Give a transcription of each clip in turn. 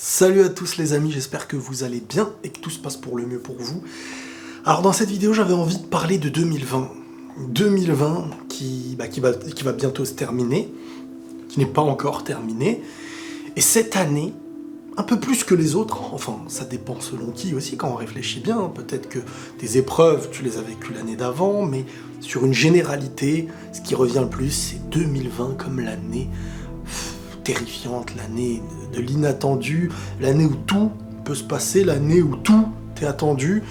Salut à tous les amis, j'espère que vous allez bien et que tout se passe pour le mieux pour vous. Alors dans cette vidéo, j'avais envie de parler de 2020. 2020 qui va bientôt se terminer, qui n'est pas encore terminé. Et cette année, un peu plus que les autres, enfin ça dépend selon qui aussi quand on réfléchit bien, peut-être que tes épreuves, tu les as vécues l'année d'avant, mais sur une généralité, ce qui revient le plus, c'est 2020 comme l'année terrifiante, l'année de l'inattendu, l'année où tout peut se passer, l'année où tout est attendu,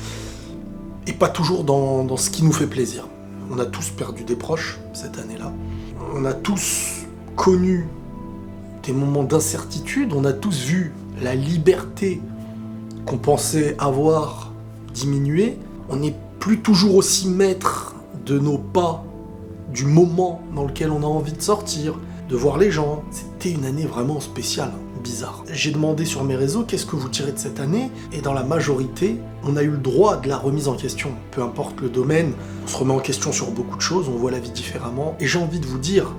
et pas toujours dans ce qui nous fait plaisir. On a tous perdu des proches cette année-là. On a tous connu des moments d'incertitude, on a tous vu la liberté qu'on pensait avoir diminuer. On n'est plus toujours aussi maître de nos pas, du moment dans lequel on a envie de sortir, de voir les gens. C'était une année vraiment spéciale, bizarre. J'ai demandé sur mes réseaux qu'est-ce que vous tirez de cette année, et dans la majorité, on a eu le droit de la remise en question. Peu importe le domaine, on se remet en question sur beaucoup de choses, on voit la vie différemment, et j'ai envie de vous dire,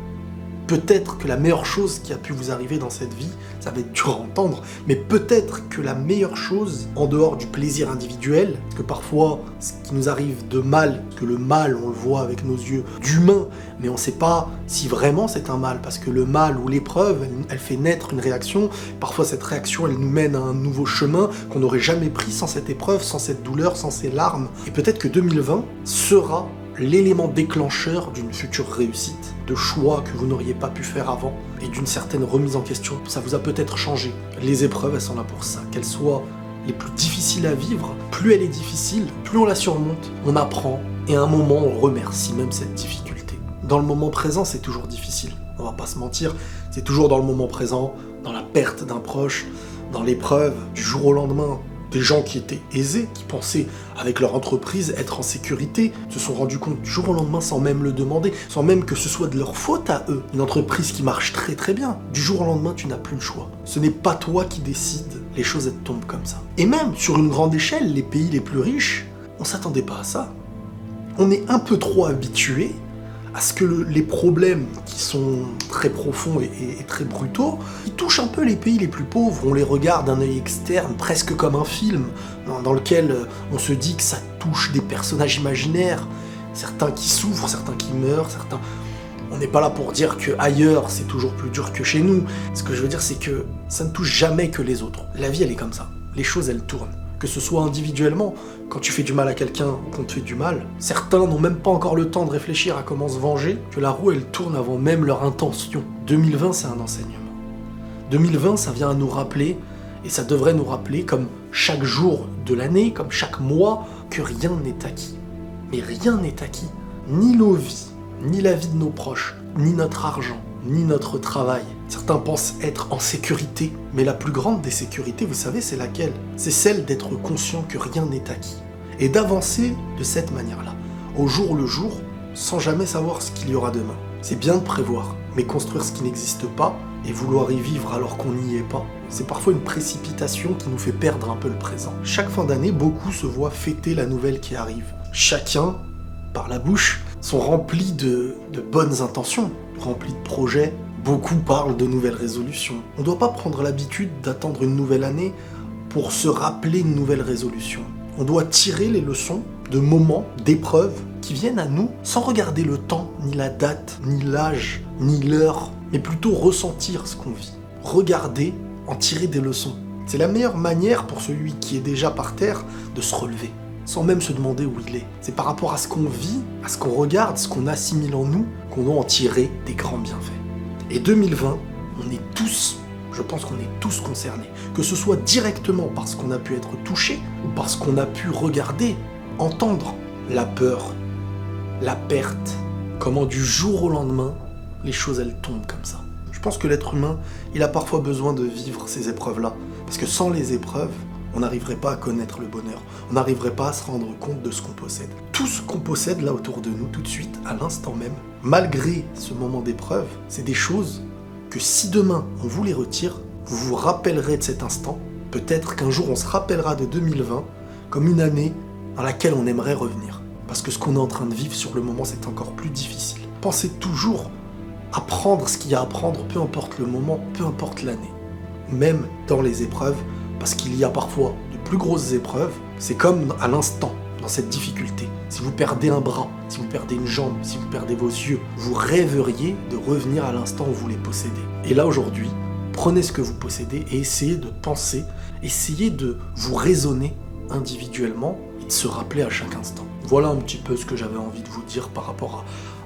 peut-être que la meilleure chose qui a pu vous arriver dans cette vie, ça va être dur à entendre, mais peut-être que la meilleure chose, en dehors du plaisir individuel, parce que parfois, ce qui nous arrive de mal, que le mal, on le voit avec nos yeux d'humain, mais on ne sait pas si vraiment c'est un mal, parce que le mal ou l'épreuve, elle fait naître une réaction, parfois cette réaction, elle nous mène à un nouveau chemin qu'on n'aurait jamais pris sans cette épreuve, sans cette douleur, sans ces larmes, et peut-être que 2020 sera l'élément déclencheur d'une future réussite, de choix que vous n'auriez pas pu faire avant, et d'une certaine remise en question. Ça vous a peut-être changé. Les épreuves, elles sont là pour ça. Qu'elles soient les plus difficiles à vivre, plus elle est difficile, plus on la surmonte, on apprend, et à un moment, on remercie même cette difficulté. Dans le moment présent, c'est toujours difficile. On va pas se mentir, c'est toujours dans le moment présent, dans la perte d'un proche, dans l'épreuve, du jour au lendemain. Des gens qui étaient aisés, qui pensaient, avec leur entreprise, être en sécurité, se sont rendus compte du jour au lendemain sans même le demander, sans même que ce soit de leur faute à eux. Une entreprise qui marche très très bien, du jour au lendemain, tu n'as plus le choix. Ce n'est pas toi qui décides, les choses elles tombent comme ça. Et même, sur une grande échelle, les pays les plus riches, on s'attendait pas à ça. On est un peu trop habitué à ce que les problèmes qui sont très profonds et très brutaux, ils touchent un peu les pays les plus pauvres. On les regarde d'un œil externe, presque comme un film, dans lequel on se dit que ça touche des personnages imaginaires, certains qui souffrent, certains qui meurent, certains... On n'est pas là pour dire qu'ailleurs c'est toujours plus dur que chez nous. Ce que je veux dire, c'est que ça ne touche jamais que les autres. La vie, elle est comme ça. Les choses, elles tournent. Que ce soit individuellement, quand tu fais du mal à quelqu'un ou qu'on te fait du mal, certains n'ont même pas encore le temps de réfléchir à comment se venger, que la roue elle tourne avant même leur intention. 2020 c'est un enseignement. 2020 ça vient à nous rappeler, et ça devrait nous rappeler, comme chaque jour de l'année, comme chaque mois, que rien n'est acquis. Mais rien n'est acquis. Ni nos vies, ni la vie de nos proches, ni notre argent, ni notre travail. Certains pensent être en sécurité, mais la plus grande des sécurités, vous savez, c'est laquelle? C'est celle d'être conscient que rien n'est acquis. Et d'avancer de cette manière-là, au jour le jour, sans jamais savoir ce qu'il y aura demain. C'est bien de prévoir, mais construire ce qui n'existe pas, et vouloir y vivre alors qu'on n'y est pas, c'est parfois une précipitation qui nous fait perdre un peu le présent. Chaque fin d'année, beaucoup se voient fêter la nouvelle qui arrive. Chacun, par la bouche, sont remplis de bonnes intentions, remplis de projets. Beaucoup parlent de nouvelles résolutions. On ne doit pas prendre l'habitude d'attendre une nouvelle année pour se rappeler une nouvelle résolution. On doit tirer les leçons de moments, d'épreuves qui viennent à nous sans regarder le temps, ni la date, ni l'âge, ni l'heure, mais plutôt ressentir ce qu'on vit. Regarder, en tirer des leçons. C'est la meilleure manière pour celui qui est déjà par terre de se relever, sans même se demander où il est. C'est par rapport à ce qu'on vit, à ce qu'on regarde, ce qu'on assimile en nous, qu'on doit en tirer des grands bienfaits. Et 2020, on est tous, je pense qu'on est tous concernés. Que ce soit directement parce qu'on a pu être touché, ou parce qu'on a pu regarder, entendre la peur, la perte, comment du jour au lendemain, les choses elles tombent comme ça. Je pense que l'être humain, il a parfois besoin de vivre ces épreuves-là. Parce que sans les épreuves, on n'arriverait pas à connaître le bonheur. On n'arriverait pas à se rendre compte de ce qu'on possède. Tout ce qu'on possède là autour de nous, tout de suite, à l'instant même, malgré ce moment d'épreuve, c'est des choses que si demain on vous les retire, vous vous rappellerez de cet instant. Peut-être qu'un jour on se rappellera de 2020 comme une année dans laquelle on aimerait revenir. Parce que ce qu'on est en train de vivre sur le moment, c'est encore plus difficile. Pensez toujours à prendre ce qu'il y a à prendre, peu importe le moment, peu importe l'année. même dans les épreuves, parce qu'il y a parfois de plus grosses épreuves. C'est comme à l'instant, dans cette difficulté. Si vous perdez un bras, si vous perdez une jambe, si vous perdez vos yeux, vous rêveriez de revenir à l'instant où vous les possédez. Et là aujourd'hui, prenez ce que vous possédez et essayez de penser, essayez de vous raisonner individuellement et de se rappeler à chaque instant. Voilà un petit peu ce que j'avais envie de vous dire par rapport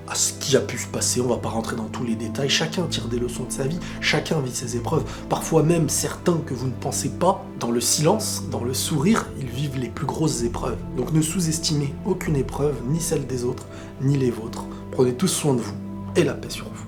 à ce qui a pu se passer. On va pas rentrer dans tous les détails. Chacun tire des leçons de sa vie, chacun vit ses épreuves. Parfois même certains que vous ne pensez pas, dans le silence, dans le sourire, ils vivent les plus grosses épreuves. Donc ne sous-estimez aucune épreuve, ni celle des autres, ni les vôtres. Prenez tous soin de vous et la paix sur vous.